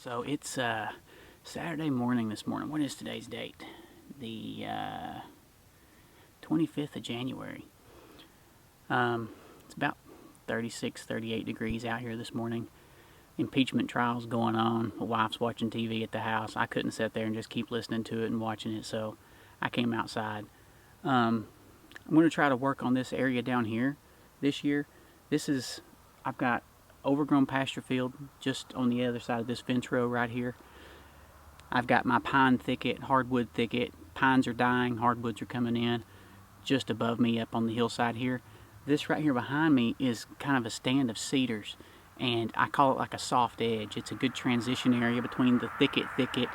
So it's Saturday morning this morning. What is today's date? The 25th of January. It's about 36, 38 degrees out here this morning. Impeachment trials going on. My wife's watching TV at the house. I couldn't sit there and just keep listening to it and watching it, so I came outside. I'm going to try to work on this area down here this year. I've got overgrown pasture field just on the other side of this fence row right here. I've got my pine thicket, hardwood thicket. Pines are dying, hardwoods are coming in just above me up on the hillside here. This right here behind me is kind of a stand of cedars, and I call it like a soft edge. It's a good transition area between the thicket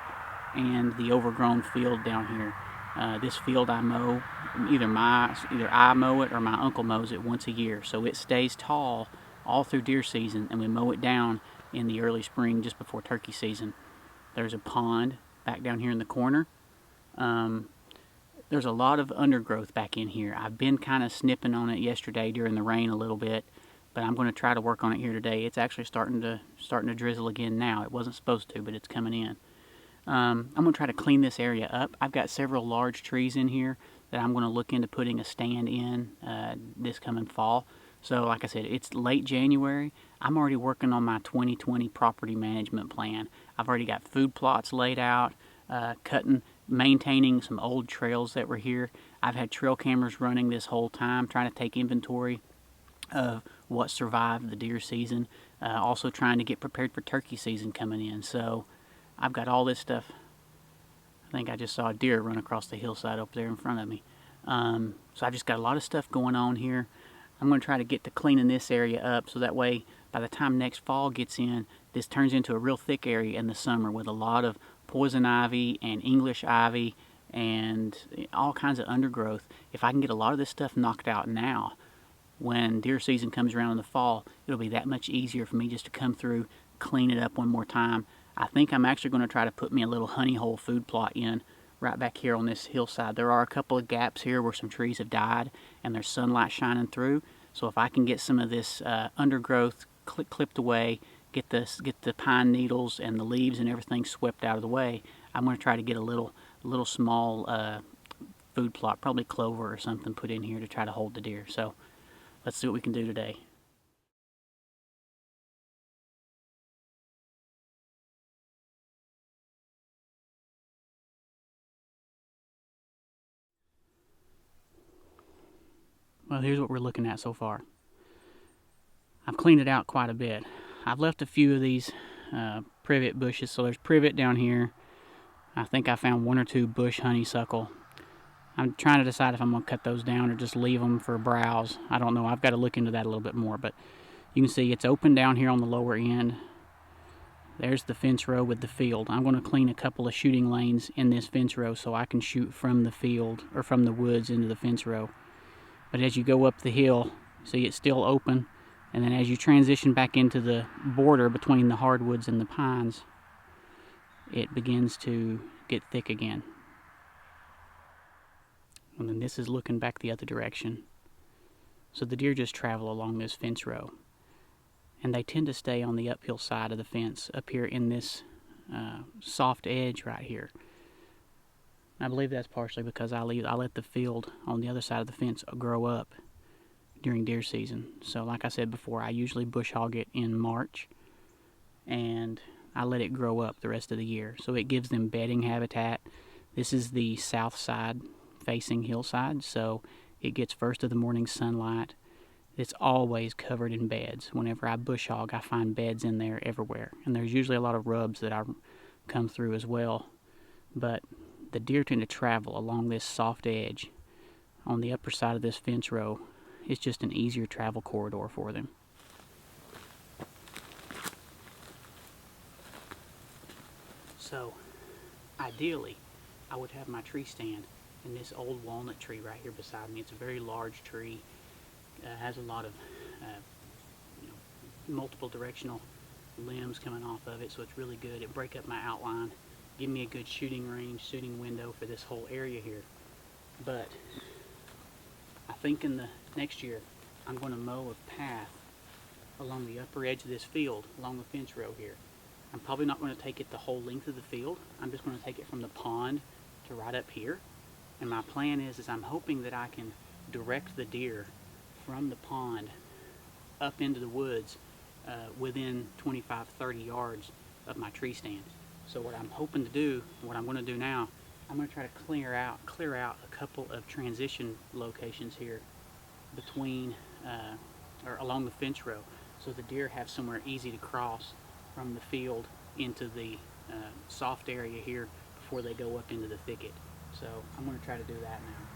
and the overgrown field down here. This field I mow, either I mow it or my uncle mows it once a year, so it stays tall all through deer season, and we mow it down in the early spring just before turkey season. There's a pond back down here in the corner. There's a lot of undergrowth back in here. I've been kind of snipping on it yesterday during the rain a little bit, but I'm going to try to work on it here today. It's actually starting to drizzle again now. It wasn't supposed to, but it's coming in. I'm going to try to clean this area up. I've got several large trees in here that I'm going to look into putting a stand in this coming fall. So like I said, it's late January. I'm already working on my 2020 property management plan. I've already got food plots laid out, maintaining some old trails that were here. I've had trail cameras running this whole time, trying to take inventory of what survived the deer season. Also trying to get prepared for turkey season coming in. So I've got all this stuff. I think I just saw a deer run across the hillside up there in front of me. So I've just got a lot of stuff going on here. I'm going to try to get to cleaning this area up so that way by the time next fall gets in, this turns into a real thick area in the summer with a lot of poison ivy and English ivy and all kinds of undergrowth. If I can get a lot of this stuff knocked out now, when deer season comes around in the fall, it'll be that much easier for me just to come through, clean it up one more time. I think I'm actually going to try to put me a little honey hole food plot in right back here on this hillside. There are a couple of gaps here where some trees have died and there's sunlight shining through. So if I can get some of this undergrowth clipped away, get the pine needles and the leaves and everything swept out of the way, I'm going to try to get a little small food plot, probably clover or something, put in here to try to hold the deer. So let's see what we can do today. Well, here's what we're looking at so far. I've cleaned it out quite a bit. I've left a few of these privet bushes. So there's privet down here. I think I found one or two bush honeysuckle. I'm trying to decide if I'm going to cut those down or just leave them for browse. I don't know. I've got to look into that a little bit more. But you can see it's open down here on the lower end. There's the fence row with the field. I'm going to clean a couple of shooting lanes in this fence row so I can shoot from the field or from the woods into the fence row. But as you go up the hill, see it's still open. And then as you transition back into the border between the hardwoods and the pines, it begins to get thick again. And then this is looking back the other direction. So the deer just travel along this fence row. And they tend to stay on the uphill side of the fence up here in this soft edge right here. I believe that's partially because I let the field on the other side of the fence grow up during deer season. So like I said before, I usually bush hog it in March, and I let it grow up the rest of the year. So it gives them bedding habitat. This is the south side facing hillside, so it gets first of the morning sunlight. It's always covered in beds. Whenever I bush hog, I find beds in there everywhere. And there's usually a lot of rubs that I come through as well. But the deer tend to travel along this soft edge on the upper side of this fence row. It's just an easier travel corridor for them. So, ideally, I would have my tree stand in this old walnut tree right here beside me. It's a very large tree. Has a lot of multiple directional limbs coming off of it, so it's really good. It break up my outline, give me a good shooting range, shooting window for this whole area here. But I think in the next year I'm going to mow a path along the upper edge of this field, along the fence row here. I'm probably not going to take it the whole length of the field. I'm just going to take it from the pond to right up here. And my plan is I'm hoping that I can direct the deer from the pond up into the woods within 25, 30 yards of my tree stand. So what I'm hoping to do, what I'm going to do now, I'm going to try to clear out a couple of transition locations here between or along the fence row, so the deer have somewhere easy to cross from the field into the soft area here before they go up into the thicket. So I'm going to try to do that now.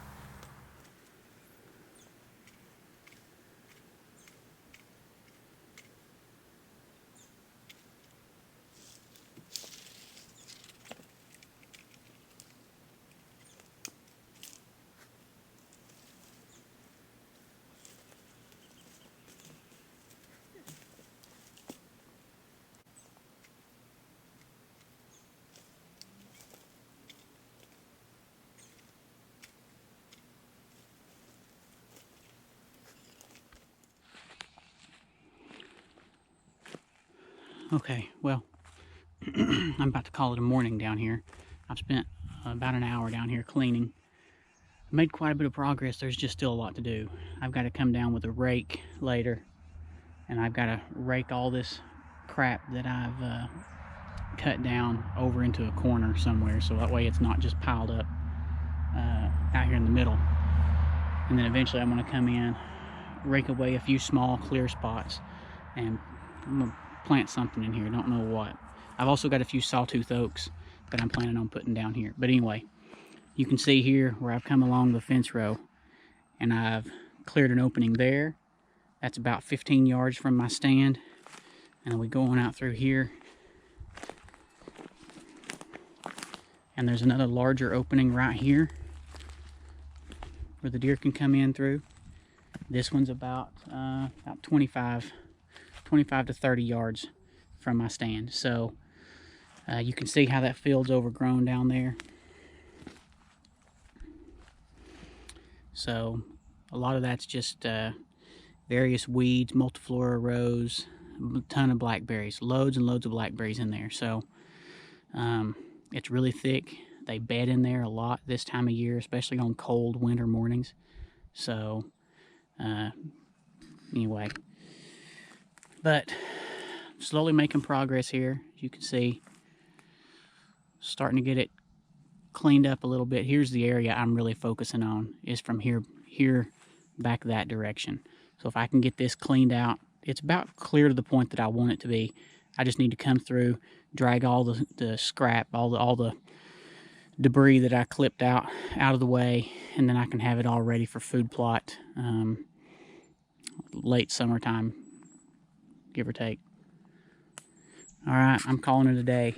Okay, well, I'm about to call it a morning down here. I've spent about an hour down here cleaning. I made quite a bit of progress. There's just still a lot to do. I've got to come down with a rake later, and I've got to rake all this crap that I've cut down over into a corner somewhere, so that way it's not just piled up out here in the middle. And then eventually I'm going to come in, rake away a few small clear spots, and I'm going to plant something in here. Don't know what. I've also got a few sawtooth oaks that I'm planning on putting down here. But anyway, you can see here where I've come along the fence row and I've cleared an opening there. That's about 15 yards from my stand. And then we go on out through here. And there's another larger opening right here where the deer can come in through. This one's about 25 to 30 yards from my stand. So you can see how that field's overgrown down there. So a lot of that's just various weeds, multiflora rose, a ton of blackberries, loads and loads of blackberries in there. So it's really thick. They bed in there a lot this time of year, especially on cold winter mornings. So anyway, but slowly making progress here. As you can see, starting to get it cleaned up a little bit. Here's the area I'm really focusing on, is from here back that direction. So if I can get this cleaned out, it's about clear to the point that I want it to be. I just need to come through, drag all the scrap, all the debris that I clipped out of the way, and then I can have it all ready for food plot late summertime, give or take. All right, I'm calling it a day.